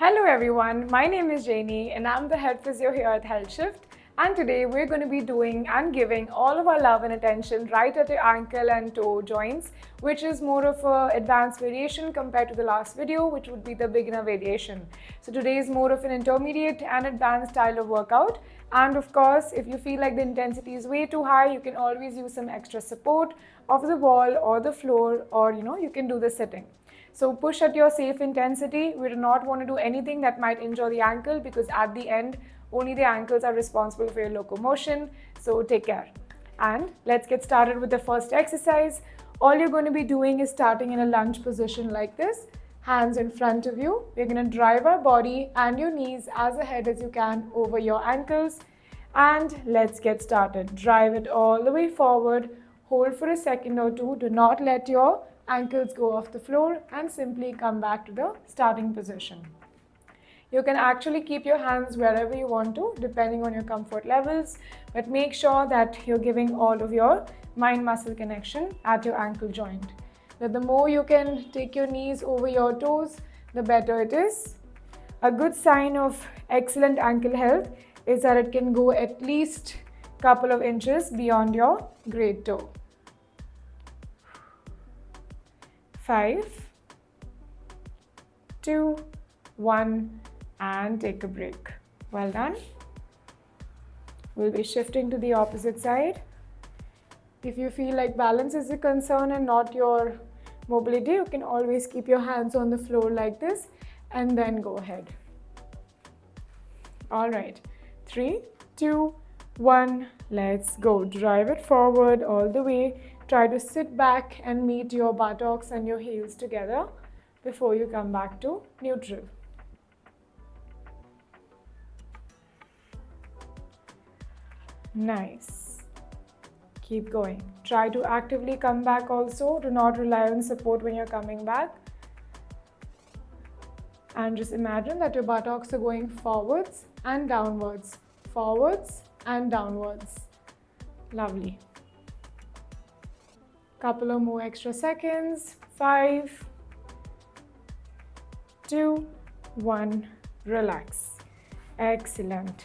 Hello everyone, my name is Janie and I'm the head physio here at Healthshift, and today we're going to be doing and giving all of our love and attention right at the ankle and toe joints, which is more of an advanced variation compared to the last video, which would be the beginner variation. So today is more of an intermediate and advanced style of workout, and of course if you feel like the intensity is way too high, you can always use some extra support of the wall or the floor, or you can do the sitting. So push at your safe intensity. We do not want to do anything that might injure the ankle, because at the end, only the ankles are responsible for your locomotion. So take care. And let's get started with the first exercise. All you're going to be doing is starting in a lunge position like this, hands in front of you. We're going to drive our body and your knees as ahead as you can over your ankles. And let's get started. Drive it all the way forward. Hold for a second or two. Do not let your ankles go off the floor and simply come back to the starting position. You can actually keep your hands wherever you want to, depending on your comfort levels, but make sure that you're giving all of your mind-muscle connection at your ankle joint. But the more you can take your knees over your toes, the better it is. A good sign of excellent ankle health is that it can go at least a couple of inches beyond your great toe. 5, 2, 1, and take a break. Well done. We'll be shifting to the opposite side. If you feel like balance is a concern and not your mobility, you can always keep your hands on the floor like this and then go ahead. All right, 3, 2, 1, let's go. Drive it forward all the way. Try to sit back and meet your buttocks and your heels together before you come back to neutral. Nice. Keep going. Try to actively come back also. Do not rely on support when you're coming back. And just imagine that your buttocks are going forwards and downwards. Forwards and downwards. Lovely. Couple of more extra seconds. 5, 2, 1, relax. Excellent.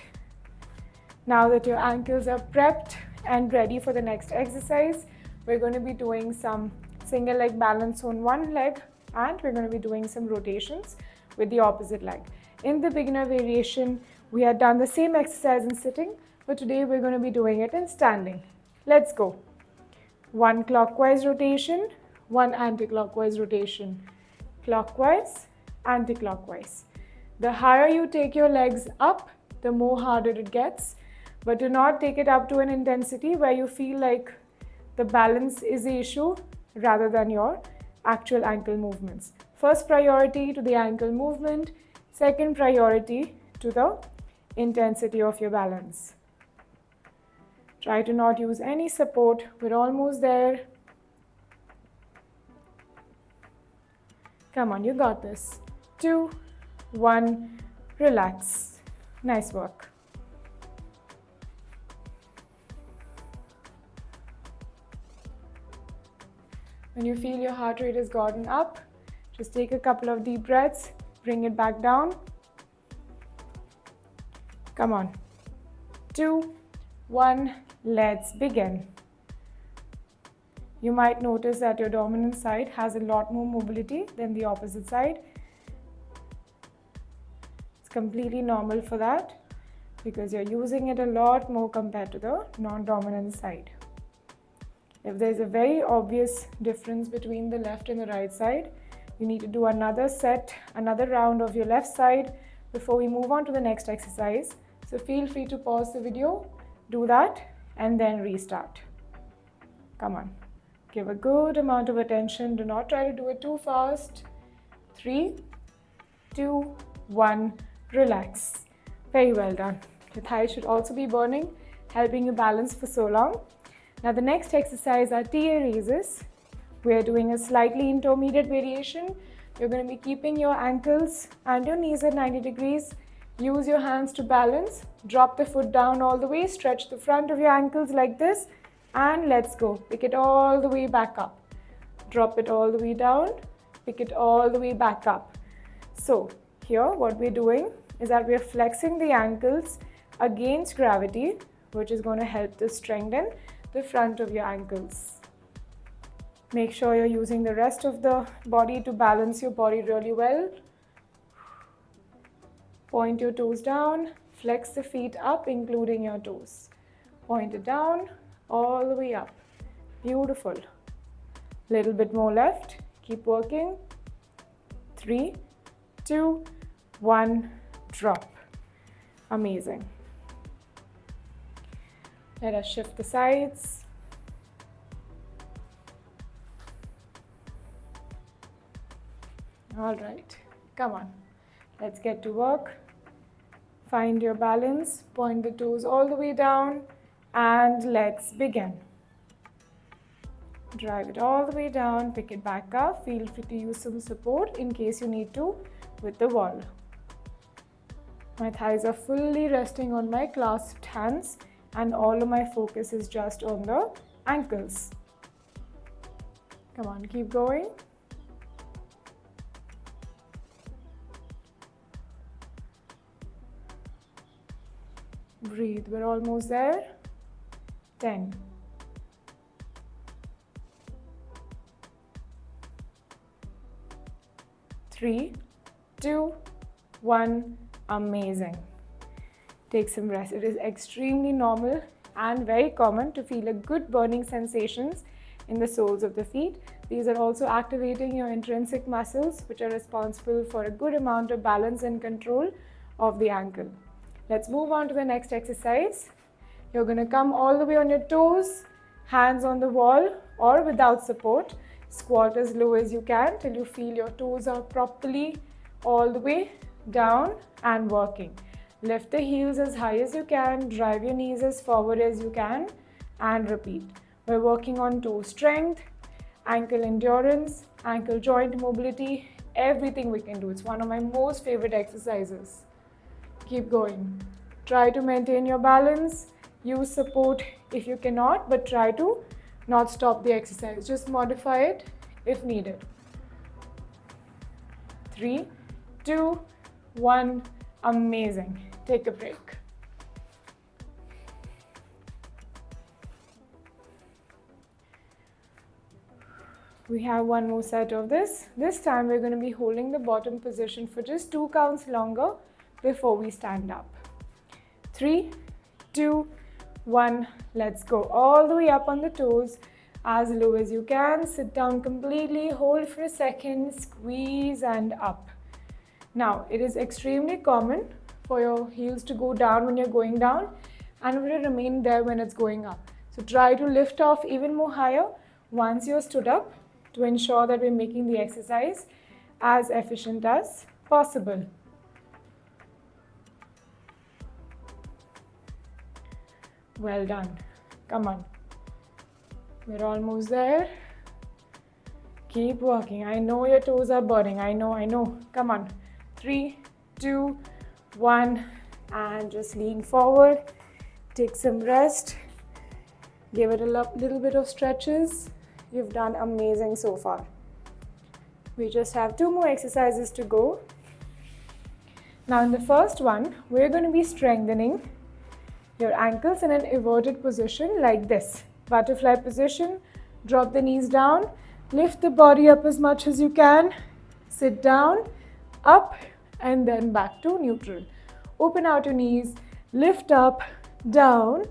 Now that your ankles are prepped and ready for the next exercise, we're going to be doing some single leg balance on one leg, and we're going to be doing some rotations with the opposite leg. In the beginner variation, we had done the same exercise in sitting, but today we're going to be doing it in standing. Let's go. 1 clockwise rotation, 1 anti-clockwise rotation. Clockwise, anti-clockwise. The higher you take your legs up, the more harder it gets, but do not take it up to an intensity where you feel like the balance is the issue rather than your actual ankle movements. First priority to the ankle movement, second priority to the intensity of your balance. Try to not use any support. We're almost there. Come on, you got this. 2, 1, relax. Nice work. When you feel your heart rate has gotten up, just take a couple of deep breaths, bring it back down. Come on. 2, 1, let's begin. You might notice that your dominant side has a lot more mobility than the opposite side. It's completely normal for that because you're using it a lot more compared to the non-dominant side. If there's a very obvious difference between the left and the right side, you need to do another set, another round of your left side before we move on to the next exercise. So feel free to pause the video, do that, and then restart. Come on. Give a good amount of attention. Do not try to do it too fast. 3, 2, 1, relax. Very well done. Your thighs should also be burning, helping you balance for so long. Now the next exercise are TA raises. We are doing a slightly intermediate variation. You're going to be keeping your ankles and your knees at 90 degrees. Use your hands to balance. Drop the foot down all the way. Stretch the front of your ankles like this. And let's go. Pick it all the way back up. Drop it all the way down. Pick it all the way back up. So Here, what we're doing is that we're flexing the ankles against gravity, which is going to help to strengthen the front of your ankles. Make sure you're using the rest of the body to balance your body really well. Point your toes down, flex the feet up, including your toes. Point it down, all the way up. Beautiful. Little bit more left. Keep working. 3, 2, 1, drop. Amazing. Let us shift the sides. All right, come on. Let's get to work. Find your balance. Point the toes all the way down and let's begin. Drive it all the way down, pick it back up. Feel free to use some support in case you need to with the wall. My thighs are fully resting on my clasped hands and all of my focus is just on the ankles. Come on, keep going. Breathe, we're almost there. 10. 3, 2, 1. Amazing. Take some rest. It is extremely normal and very common to feel a good burning sensations in the soles of the feet. These are also activating your intrinsic muscles, which are responsible for a good amount of balance and control of the ankle. Let's move on to the next exercise. You're going to come all the way on your toes, hands on the wall or without support. Squat as low as you can till you feel your toes are properly all the way down and working. Lift the heels as high as you can, drive your knees as forward as you can and repeat. We're working on toe strength, ankle endurance, ankle joint mobility, everything we can do. It's one of my most favorite exercises. Keep going. Try to maintain your balance. Use support if you cannot, but try to not stop the exercise. Just modify it if needed. 3, 2, 1. Amazing. Take a break. We have one more set of this. This time we're going to be holding the bottom position for just 2 counts longer before we stand up. 3, 2, 1. Let's go all the way up on the toes as low as you can. Sit down completely, hold for a second, squeeze and up. Now, it is extremely common for your heels to go down when you're going down and will remain there when it's going up. So try to lift off even more higher once you're stood up to ensure that we're making the exercise as efficient as possible. Well done. Come on. We're almost there. Keep working. I know your toes are burning. I know. Come on. 3, 2, 1. And just lean forward. Take some rest. Give it a little bit of stretches. You've done amazing so far. We just have 2 more exercises to go. Now in the first one, we're going to be strengthening your ankles in an inverted position like this. Butterfly position. Drop the knees down. Lift the body up as much as you can. Sit down, up, and then back to neutral. Open out your knees. Lift up, down,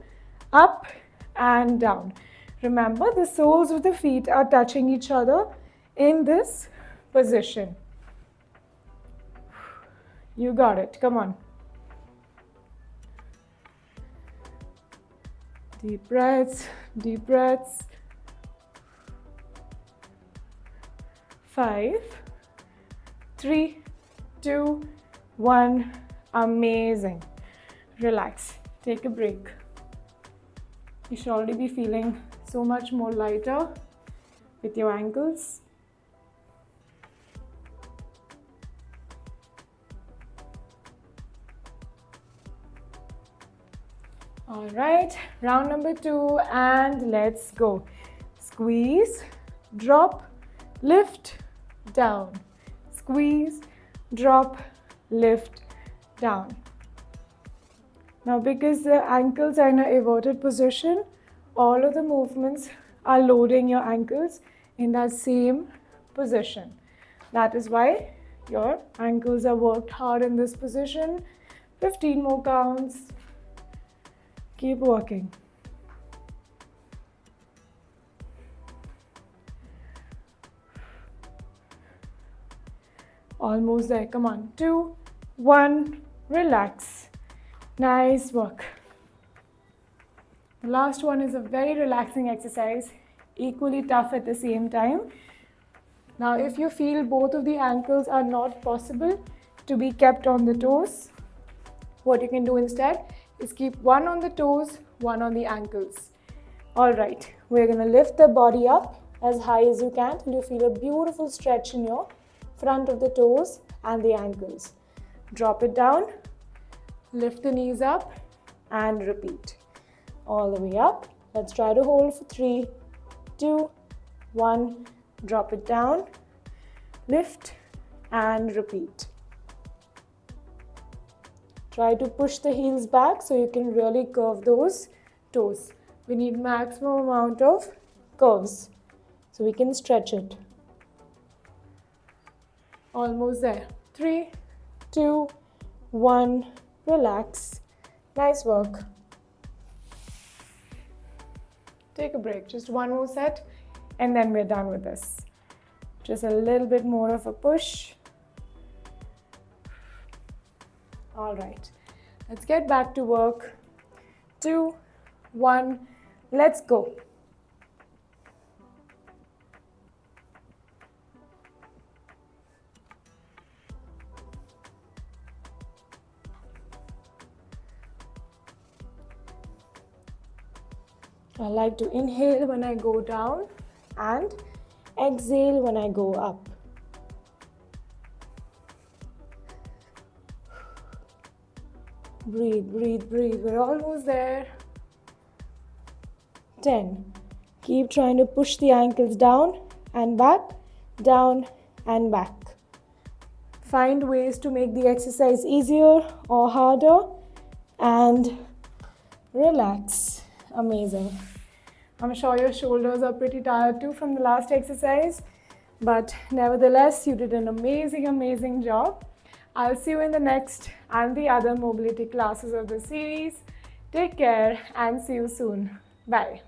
up, and down. Remember, the soles of the feet are touching each other in this position. You got it. Come on. Deep breaths, deep breaths. 5, 3, 2, 1. Amazing. Relax. Take a break. You should already be feeling so much more lighter with your ankles. All right, round number 2 and let's go. Squeeze, drop, lift, down. Squeeze, drop, lift, down. Now because the ankles are in an everted position, all of the movements are loading your ankles in that same position. That is why your ankles are worked hard in this position. 15 more counts. Keep working. Almost there. Come on. 2, 1. Relax. Nice work. The last one is a very relaxing exercise, equally tough at the same time. Now, if you feel both of the ankles are not possible to be kept on the toes, what you can do instead is keep one on the toes, one on the ankles. All right, we're going to lift the body up as high as you can till you feel a beautiful stretch in your front of the toes and the ankles. Drop it down, lift the knees up and repeat. All the way up. Let's try to hold for 3, 2, 1. Drop it down, lift and repeat. Try to push the heels back so you can really curve those toes. We need maximum amount of curves so we can stretch it. Almost there. 3, 2, 1. Relax. Nice work. Take a break. Just one more set and then we're done with this. Just a little bit more of a push. All right. Let's get back to work. 2, 1. Let's go. I like to inhale when I go down and exhale when I go up. Breathe, breathe, breathe. We're almost there. 10. Keep trying to push the ankles down and back, down and back. Find ways to make the exercise easier or harder and relax. Amazing. I'm sure your shoulders are pretty tired too from the last exercise, but nevertheless, you did an amazing job. I'll see you in the next and the other mobility classes of the series. Take care and see you soon. Bye.